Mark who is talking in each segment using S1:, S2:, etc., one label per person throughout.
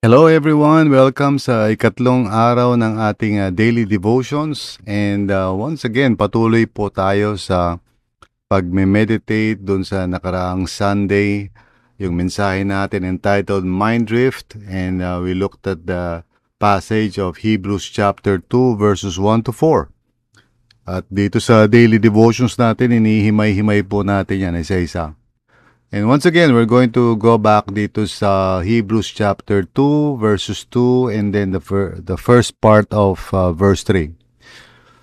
S1: Hello everyone! Welcome sa ikatlong araw ng ating daily devotions. And once again, patuloy po tayo sa pagme-meditate dun sa nakaraang Sunday. Yung mensahe natin entitled Mind Drift. And we looked at the passage of Hebrews chapter 2 verses 1 to 4. At dito sa daily devotions natin, inihimay-himay po natin yan isa-isa. And once again, we're going to go back dito sa Hebrews chapter 2, verses 2, and then the first part of verse 3.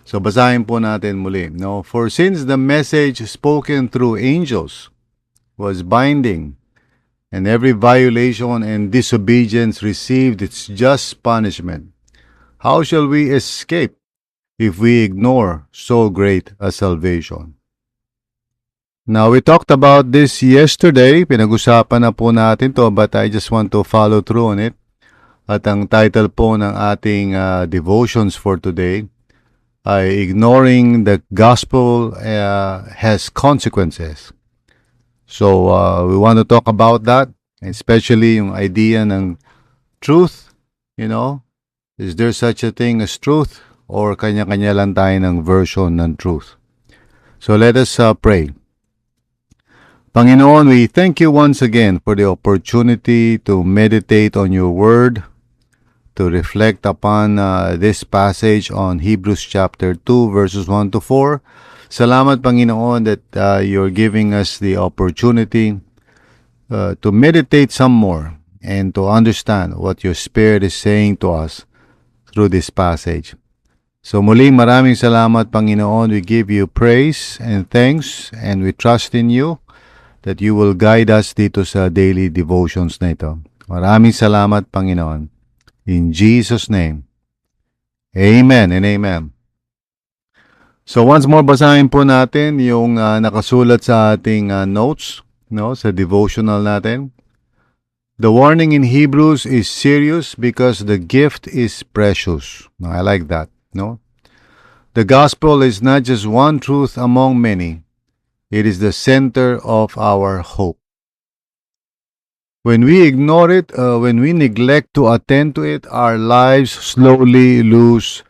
S1: So basahin po natin muli. No? For since the message spoken through angels was binding, and every violation and disobedience received its just punishment, how shall we escape if we ignore so great a salvation? Now, we talked about this yesterday. Pinag-usapan na po natin to, but I just want to follow through on it. At ang title po ng ating devotions for today ay Ignoring the Gospel Has Consequences. So, we want to talk about that, especially yung idea ng truth. You know, is there such a thing as truth? Or kanya-kanya lang tayo ng version ng truth? So, let us pray. Panginoon, we thank you once again for the opportunity to meditate on your word, to reflect upon this passage on Hebrews chapter 2 verses 1 to 4. Salamat, Panginoon, that you're giving us the opportunity to meditate some more and to understand what your Spirit is saying to us through this passage. So muling maraming salamat, Panginoon. We give you praise and thanks, and we trust in you that you will guide us dito sa daily devotions na ito. Maraming salamat, Panginoon. In Jesus' name, Amen and Amen. So once more, basahin po natin yung nakasulat sa ating notes, no, sa devotional natin. The warning in Hebrews is serious because the gift is precious. No, I like that, no? The gospel is not just one truth among many. It is the center of our hope. When we ignore it, when we neglect to attend to it, our lives slowly lose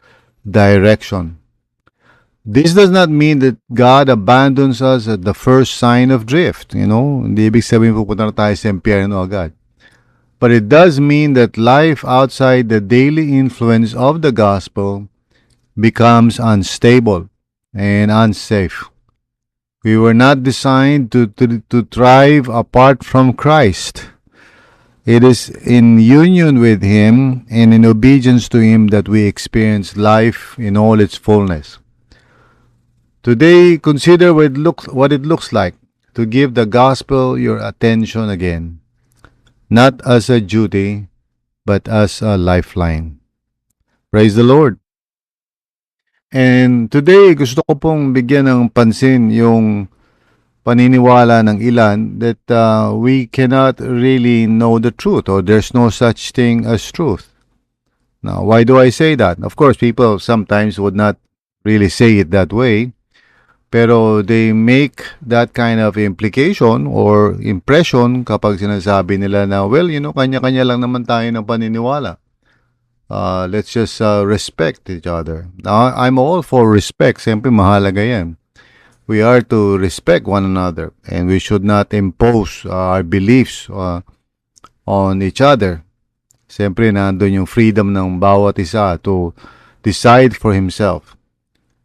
S1: direction. This does not mean that God abandons us at the first sign of drift. You know, hindi ibig sabihin pupunta na tayo sa impyerno agad. But it does mean that life outside the daily influence of the gospel becomes unstable and unsafe. We were not designed to thrive apart from Christ. It is in union with Him and in obedience to Him that we experience life in all its fullness. Today, consider what it looks like to give the gospel your attention again, not as a duty, but as a lifeline. Praise the Lord. And today, gusto ko pong bigyan ng pansin yung paniniwala ng ilan that we cannot really know the truth or there's no such thing as truth. Now, why do I say that? Of course, people sometimes would not really say it that way, pero they make that kind of implication or impression kapag sinasabi nila na, well, you know, kanya-kanya lang naman tayo ng paniniwala. Let's just respect each other. Now, I'm all for respect. Siyempre, mahalaga yan. We are to respect one another and we should not impose our beliefs on each other. Siyempre, nandun yung freedom ng bawat isa to decide for himself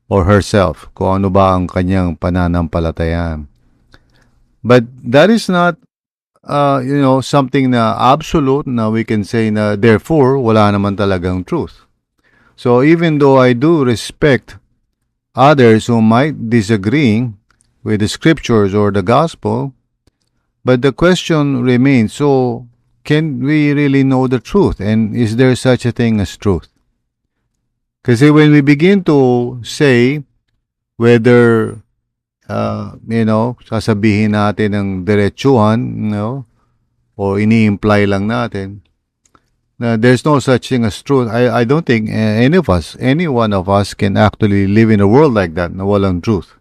S1: or herself kung ano ba ang kanyang pananampalataya. But that is not something na absolute na we can say na therefore wala naman talagang truth. So even though I do respect others who might disagree with the scriptures or the gospel, but the question remains, so can we really know the truth? And is there such a thing as truth? Kasi when we begin to say whether sasabihin natin ng diretsuhan, o ini-imply lang natin na there's no such thing as truth. I don't think any one of us can actually live in a world like that na walang truth.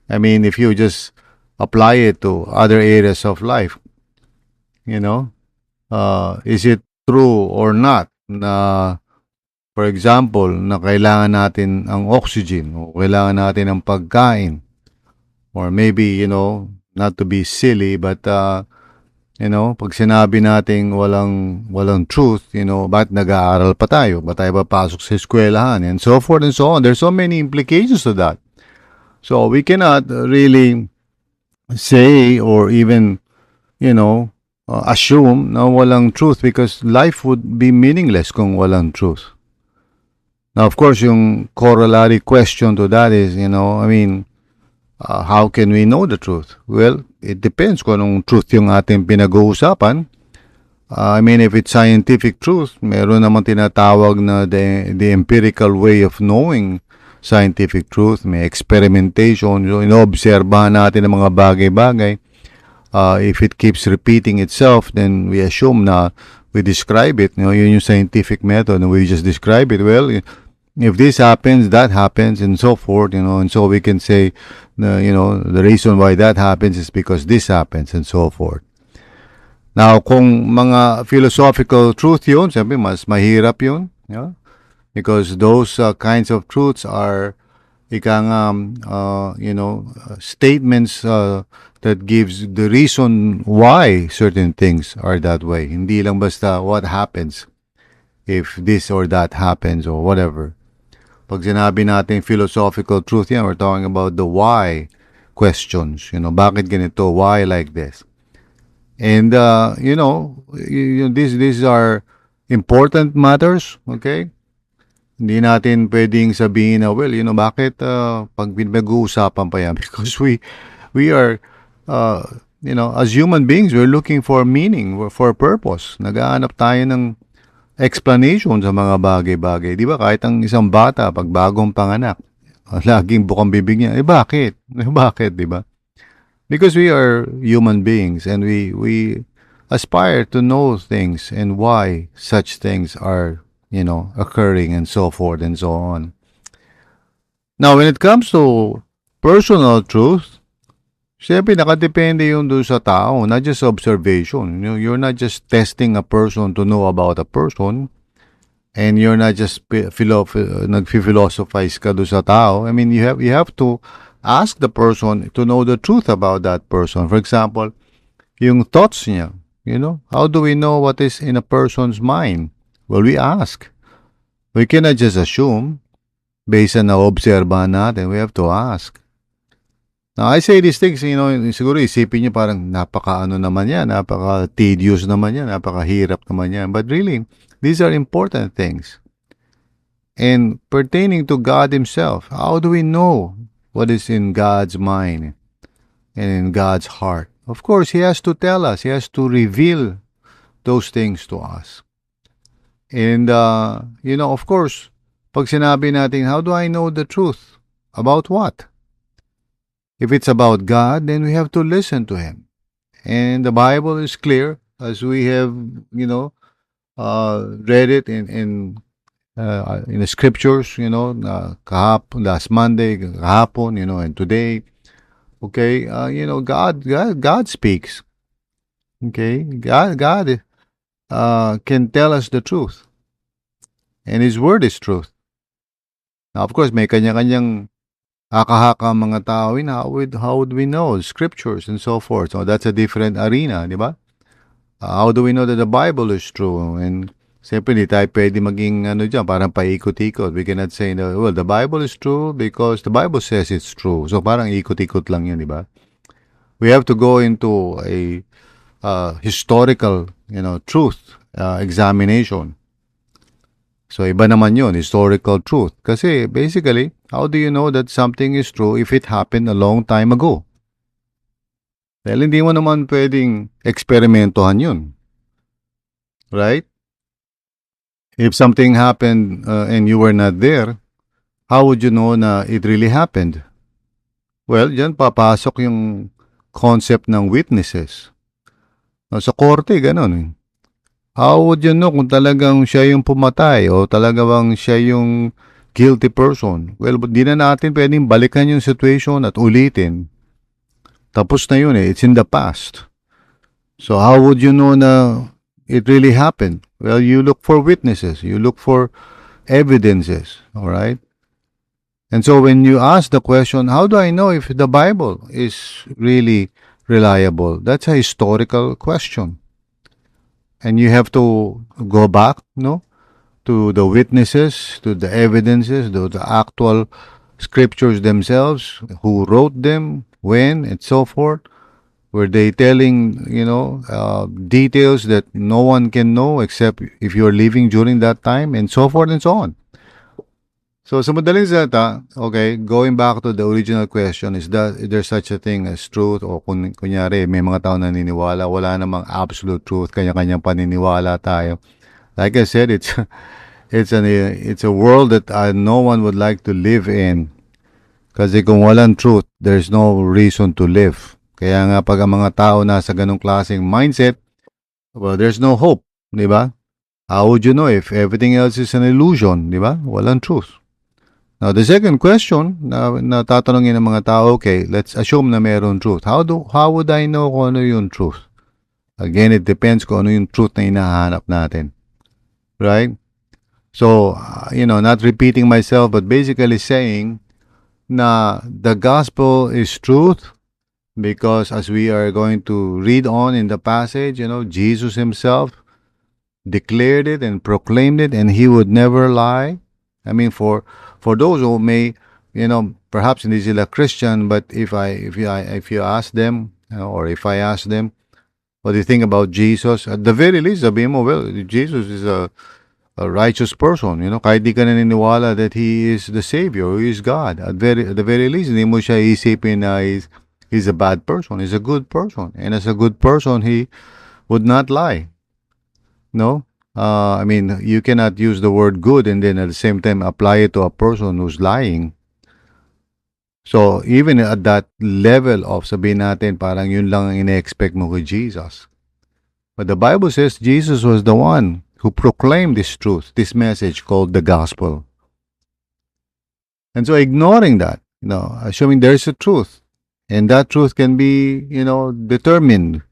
S1: I mean, if you just apply it to other areas of life, is it true or not na, for example, na kailangan natin ang oxygen o kailangan natin ang pagkain, or maybe, not to be silly, but pag sinabi nating walang truth, bakit nag-aaral pa tayo? Ba't tayo papasok sa eskwelahan? And so forth and so on. There's so many implications to that. So we cannot really say or even, assume na walang truth, because life would be meaningless kung walang truth. Now, of course, yung corollary question to that is, how can we know the truth? Well, it depends kung anong truth yung ating pinag-uusapan. If it's scientific truth, meron naman tinatawag na the empirical way of knowing scientific truth. May experimentation. So, inoobserbahan natin ang mga bagay-bagay. If it keeps repeating itself, then we assume na we describe it. Yun yung scientific method, and we just describe it. Well, if this happens, that happens, and so forth, and so we can say, the reason why that happens is because this happens, and so forth. Now, kung mga philosophical truth yun, siyempre, mas mahirap yun, because those kinds of truths are, statements that gives the reason why certain things are that way. Hindi lang basta what happens if this or that happens or whatever. Pag sinabi natin philosophical truth yan, we're talking about the why questions. Bakit ganito? Why like this? And, these are important matters, okay? Hindi natin pwedeng sabihin na, well, bakit pag pinag-uusapan pa yan? Because we are, as human beings, we're looking for meaning, for purpose. Naghahanap tayo ng explanation sa mga bagay-bagay. Di ba? Kahit ang isang bata, pag bagong panganak, laging bukang bibig niya, bakit? Bakit, di ba? Because we are human beings, and we aspire to know things and why such things are, occurring, and so forth and so on. Now, when it comes to personal truth, siyempre, nakadepende yun doon sa tao, not just observation. You're not just testing a person to know about a person, and you're not just nag-philosophize ka doon sa tao. You have to ask the person to know the truth about that person. For example, yung thoughts niya, how do we know what is in a person's mind? Well, we ask. We cannot just assume based on na-obserbahan natin. We have to ask. Now, I say these things, siguro isipin niyo parang napaka-ano naman yan, napaka-tedious naman yan, napaka-hirap naman yan. But really, these are important things. And pertaining to God Himself, how do we know what is in God's mind and in God's heart? Of course, He has to tell us. He has to reveal those things to us. And, of course, pag sinabi natin, how do I know the truth? About what? If it's about God, then we have to listen to Him. And the Bible is clear, as we have, read it in the scriptures, kahapon, last Monday, kahapon, and today. Okay, God speaks. Okay, God can tell us the truth. And His Word is truth. Now, of course, may kanya-kanyang haka-haka mga tao, how would we know scriptures and so forth? So that's a different arena, di ba? How do we know that the Bible is true? And siyempre, hindi tayo pwede maging dyan, parang paikot-ikot. We cannot say, well, the Bible is true because the Bible says it's true. So parang ikot-ikot lang yun, di ba? We have to go into a historical, truth examination. So, iba naman yun, historical truth. Kasi, basically, how do you know that something is true if it happened a long time ago? Dahil hindi mo naman pwedeng eksperimentohan yun. Right? If something happened and you were not there, how would you know na it really happened? Well, dyan papasok yung concept ng witnesses. Sa korte, ganun. How would you know kung talagang siya yung pumatay o talagang siya yung guilty person? Well, di na natin pwedeng balikan yung situation at ulitin. Tapos na yun It's in the past. So how would you know na, it really happened? Well, you look for witnesses, you look for evidences, all right? And so when you ask the question, how do I know if the Bible is really reliable? That's a historical question. And you have to go back, no, to the witnesses, to the evidences, to the actual scriptures themselves, who wrote them, when, and so forth. Were they telling, details that no one can know except if you're living during that time, and so forth and so on. So sa madaling salita, okay, going back to the original question, is there such a thing as truth? O kunyari, may mga tao naniniwala, wala namang absolute truth, kanya-kanyang paniniwala tayo. Like I said, it's a world that no one would like to live in. Kasi kung walang truth, there's no reason to live. Kaya nga pag ang mga tao nasa ganong klaseng mindset, well, there's no hope, di ba? How would you know if everything else is an illusion, di ba? Walang truth. Now, the second question na tatanungin ng mga tao, okay, let's assume na meron truth. How would I know kung ano yung truth? Again, it depends kung ano yung truth na hinahanap natin. Right? So, not repeating myself, but basically saying na the gospel is truth because as we are going to read on in the passage, Jesus himself declared it and proclaimed it, and he would never lie. I mean, for those who may, perhaps hindi sila Christian, but if you ask them, or if I ask them, what do you think about Jesus? At the very least, sabihin mo, well, Jesus is a righteous person, kahit di ka naniniwala that He is the Savior, He is God. At the very least, hindi mo siya isipin na he's a bad person. He's a good person. And as a good person, He would not lie. No? You cannot use the word good and then at the same time apply it to a person who's lying. So, even at that level of sabihin natin, parang yun lang ang ina-expect mo kay Jesus. But the Bible says Jesus was the one who proclaimed this truth, this message called the gospel. And so ignoring that, assuming there's a truth, and that truth can be, determined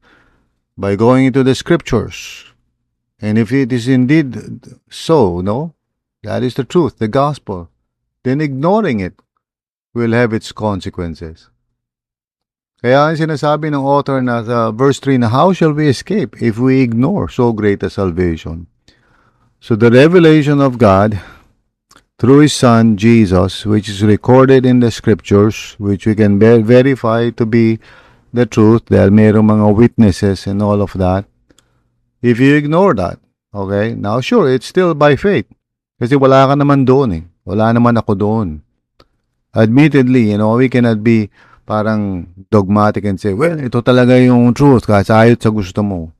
S1: by going into the scriptures. And if it is indeed so, that is the truth, the gospel, then ignoring it will have its consequences. Kaya ang sinasabi ng author na sa verse 3 na, how shall we escape if we ignore so great a salvation? So the revelation of God through His Son, Jesus, which is recorded in the scriptures, which we can verify to be the truth, dahil mayroong mga witnesses and all of that. If you ignore that, okay, now sure, it's still by faith. Kasi wala ka naman doon eh. Wala naman ako doon. Admittedly, we cannot be parang dogmatic and say, well, ito talaga yung truth kasi ayot sa gusto mo.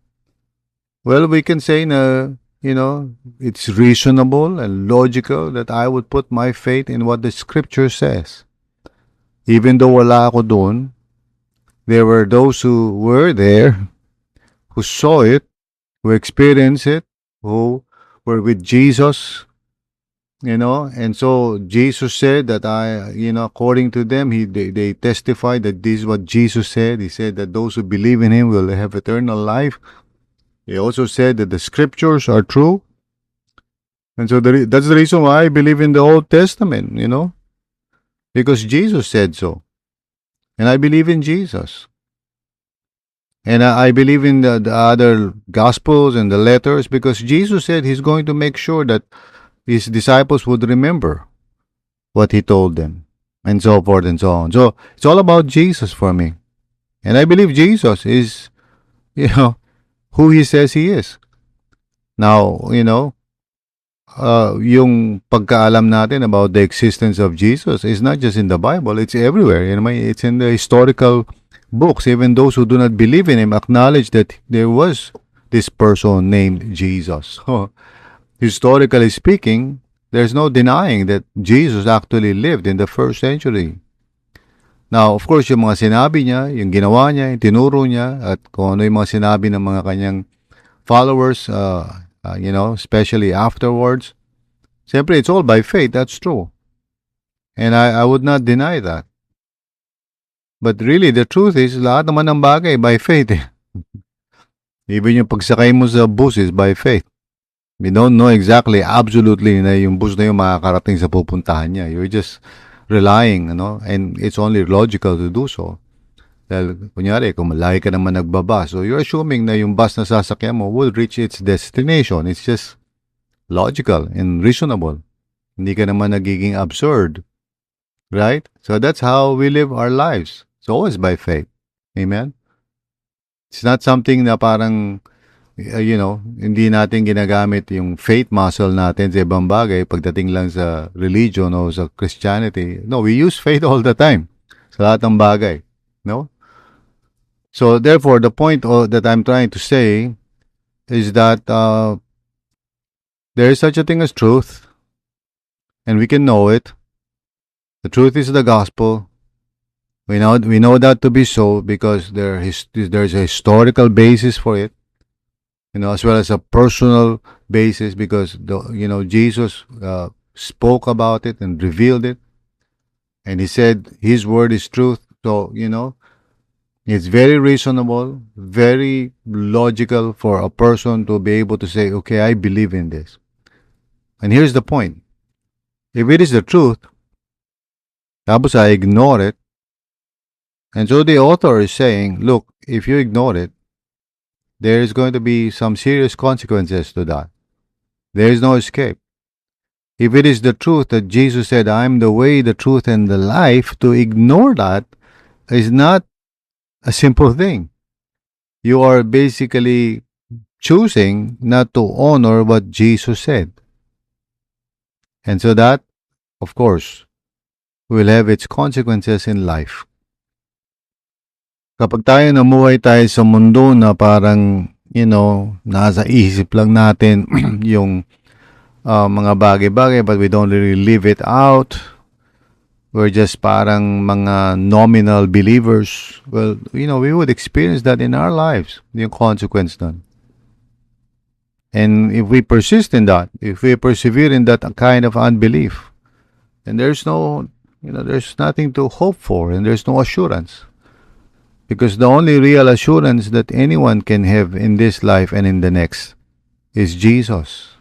S1: Well, we can say na, it's reasonable and logical that I would put my faith in what the scripture says. Even though wala ako doon, there were those who were there, who saw it, who experienced it, who were with Jesus, and so Jesus said that according to them, they testified that this is what Jesus said. He said that those who believe in Him will have eternal life. He also said that the scriptures are true. And so that's the reason why I believe in the Old Testament, because Jesus said so. And I believe in Jesus. And I believe in the other Gospels and the letters because Jesus said He's going to make sure that His disciples would remember what He told them, and so forth and so on. So it's all about Jesus for me. And I believe Jesus is, who He says He is. Now, yung pagkaalam natin about the existence of Jesus is not just in the Bible, it's everywhere. It's in the historical books. Even those who do not believe in Him acknowledge that there was this person named Jesus. So, historically speaking, there's no denying that Jesus actually lived in the first century. Now, of course, yung mga sinabi niya, yung ginawa niya, yung tinuro niya, at kung ano yung mga sinabi ng mga kanyang followers, especially afterwards, siyempre, it's all by faith. That's true. And I would not deny that. But really, the truth is, lahat naman ng bagay by faith. Even yung pagsakay mo sa bus is by faith. We don't know exactly, absolutely, na yung bus na yung makakarating sa pupuntahan niya. You're just relying, and it's only logical to do so. Dahil, kunyari, kung malaki ka naman nagbaba, so you're assuming na yung bus na sasakyan mo will reach its destination. It's just logical and reasonable. Hindi ka naman nagiging absurd. Right? So that's how we live our lives. It's always by faith. Amen? It's not something na parang, hindi natin ginagamit yung faith muscle natin sa ibang bagay pagdating lang sa religion o sa Christianity. No, we use faith all the time sa lahat ng bagay. No? So therefore, the point that I'm trying to say is that there is such a thing as truth, and we can know it. The truth is the gospel. We know that to be so because there's a historical basis for it, as well as a personal basis because Jesus spoke about it and revealed it, and he said his word is truth. So it's very reasonable, very logical for a person to be able to say, okay, I believe in this. And here's the point: if it is the truth, tapos I ignore it. And so the author is saying, look, if you ignore it, there is going to be some serious consequences to that. There is no escape. If it is the truth that Jesus said, I am the way, the truth, and the life, to ignore that is not a simple thing. You are basically choosing not to honor what Jesus said. And so that, of course, will have its consequences in life. Kapag namuhay tayo sa mundo na parang, nasa isip lang natin yung mga bagay-bagay but we don't really live it out. We're just parang mga nominal believers. Well, we would experience that in our lives, yung consequence nun. And if we persist in that, if we persevere in that kind of unbelief, then there's nothing to hope for and there's no assurance. Because the only real assurance that anyone can have in this life and in the next is Jesus.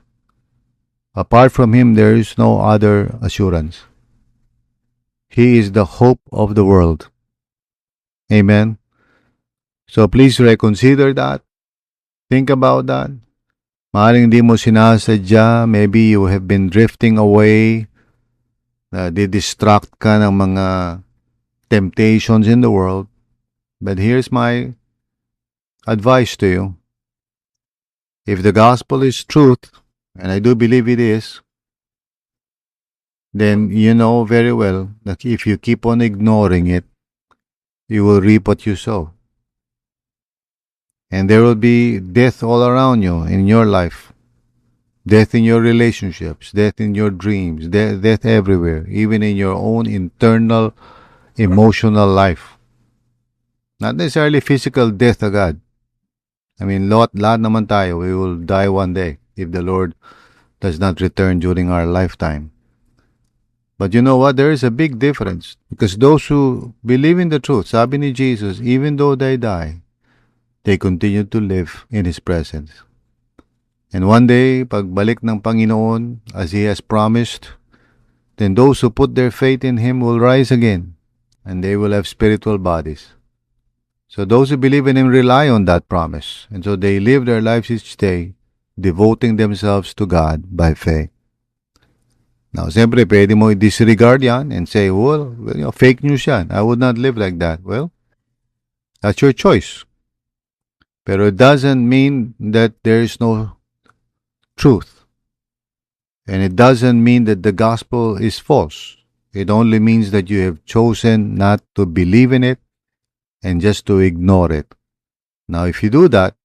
S1: Apart from him, there is no other assurance. He is the hope of the world. Amen. So please reconsider that. Think about that. Maaaring hindi mo sinasadya. Maybe you have been drifting away. Di-distract ka ng mga temptations in the world. But here's my advice to you. If the gospel is truth, and I do believe it is, then you know very well that if you keep on ignoring it, you will reap what you sow. And there will be death all around you in your life. Death in your relationships, death in your dreams, death everywhere, even in your own internal emotional life. Not necessarily physical death agad. I mean, lahat naman tayo, we will die one day if the Lord does not return during our lifetime. But you know what? There is a big difference because those who believe in the truth, sabi ni Jesus, even though they die, they continue to live in His presence. And one day, pagbalik ng Panginoon, as He has promised, then those who put their faith in Him will rise again and they will have spiritual bodies. So those who believe in Him rely on that promise. And so they live their lives each day, devoting themselves to God by faith. Now, siyempre, pwede mo i-disregard yan and say, well, fake news yan. I would not live like that. Well, that's your choice. Pero it doesn't mean that there is no truth. And it doesn't mean that the gospel is false. It only means that you have chosen not to believe in it and just to ignore it. Now, if you do that,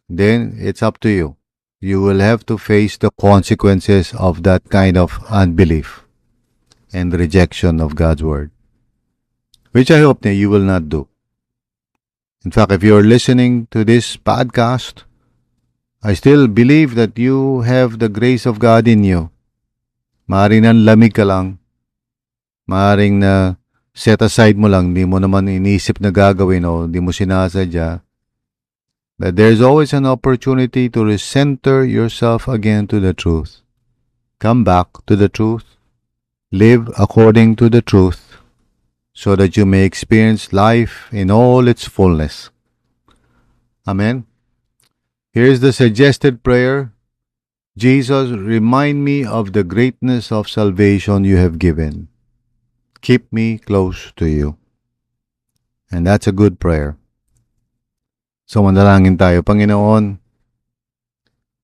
S1: then it's up to you. You will have to face the consequences of that kind of unbelief and rejection of God's word, which I hope that you will not do. In fact, if you're listening to this podcast, I still believe that you have the grace of God in you. Maaring nanlamig ka lang. Maaring na set aside mo lang, di mo naman iniisip na gagawin o di mo sinasadya. But there's always an opportunity to recenter yourself again to the truth. Come back to the truth. Live according to the truth, so that you may experience life in all its fullness. Amen. Here's the suggested prayer. Jesus, remind me of the greatness of salvation you have given. Keep me close to you. And that's a good prayer. So manalangin tayo. Panginoon,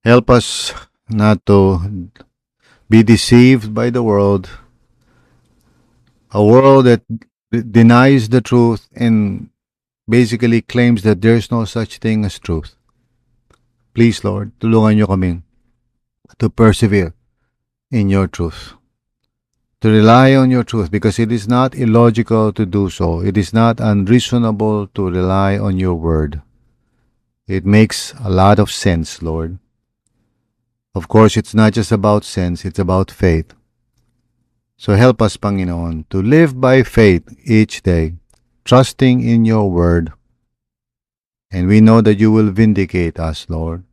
S1: help us not to be deceived by the world. A world that denies the truth and basically claims that there's no such thing as truth. Please, Lord, tulungan niyo kami to persevere in your truth, to rely on your truth, because it is not illogical to do so. It is not unreasonable to rely on your word. It makes a lot of sense, Lord. Of course, it's not just about sense, it's about faith. So help us, Panginoon, to live by faith each day, trusting in your word. And we know that you will vindicate us, Lord.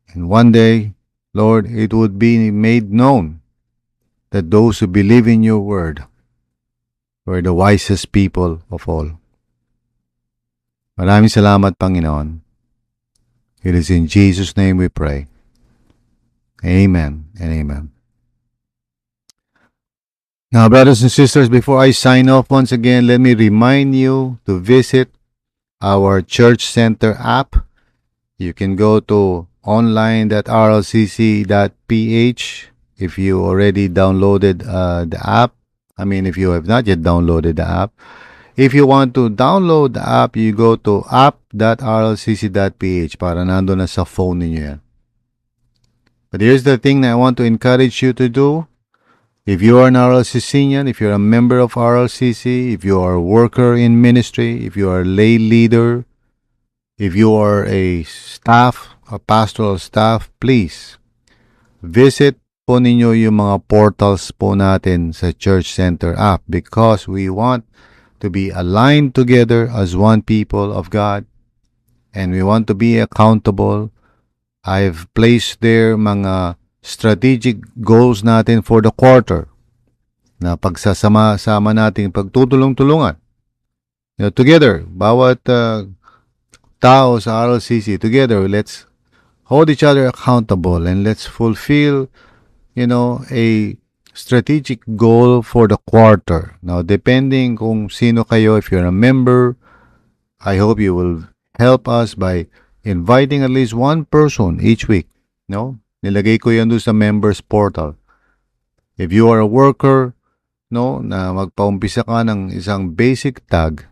S1: And one day, Lord, it would be made known that those who believe in your word were the wisest people of all. Maraming salamat, Panginoon. It is in Jesus' name we pray. Amen and amen. Now, brothers and sisters, before I sign off once again, let me remind you to visit our Church Center app. You can go to online.rlcc.ph if you already downloaded the app. I mean, if you have not yet downloaded the app. If you want to download the app, you go to app.rlcc.ph para nando na sa phone ninyo yan. But here's the thing that I want to encourage you to do. If you are an RLCCian, if you're a member of RLCC, if you are a worker in ministry, if you are a lay leader, if you are a staff, a pastoral staff, please visit po ninyo yung mga portals po natin sa Church Center app, because we want to be aligned together as one people of God, and we want to be accountable. I've placed there mga strategic goals natin for the quarter na pagsasama-sama natin, pagtutulong-tulungan. Together, bawat tao sa RLCC, together, let's hold each other accountable and let's fulfill, a strategic goal for the quarter. Now, depending kung sino kayo, if you're a member, I hope you will help us by inviting at least one person each week. Nilagay ko yan doon sa members portal. If you are a worker, na magpaumpisa ka ng isang basic tag,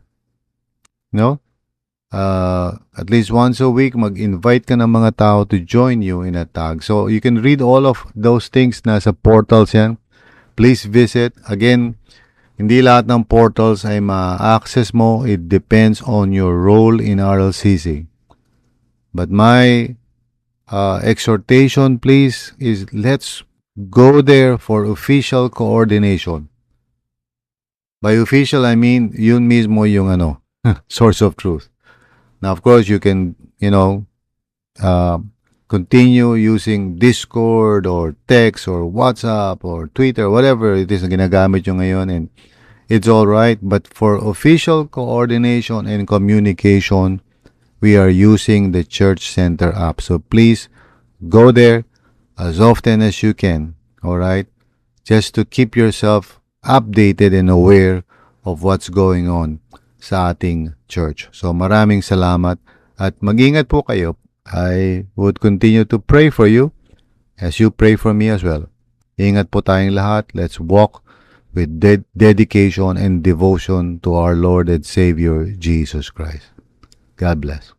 S1: at least once a week, mag-invite ka ng mga tao to join you in a tag. So, you can read all of those things na sa portals yan. Please visit. Again, hindi lahat ng portals ay ma-access mo. It depends on your role in RLCC. But my exhortation, please, is let's go there for official coordination. By official, I mean, yun mismo yung source of truth. Now, of course, you can, continue using Discord or text or WhatsApp or Twitter, whatever it is na ginagamit nyo ngayon, and it's all right. But for official coordination and communication, we are using the Church Center app. So please go there as often as you can, all right? Just to keep yourself updated and aware of what's going on sa ating church. So maraming salamat at mag-ingat po kayo. I would continue to pray for you as you pray for me as well. Ingat po tayong lahat. Let's walk with dedication and devotion to our Lord and Savior, Jesus Christ. God bless.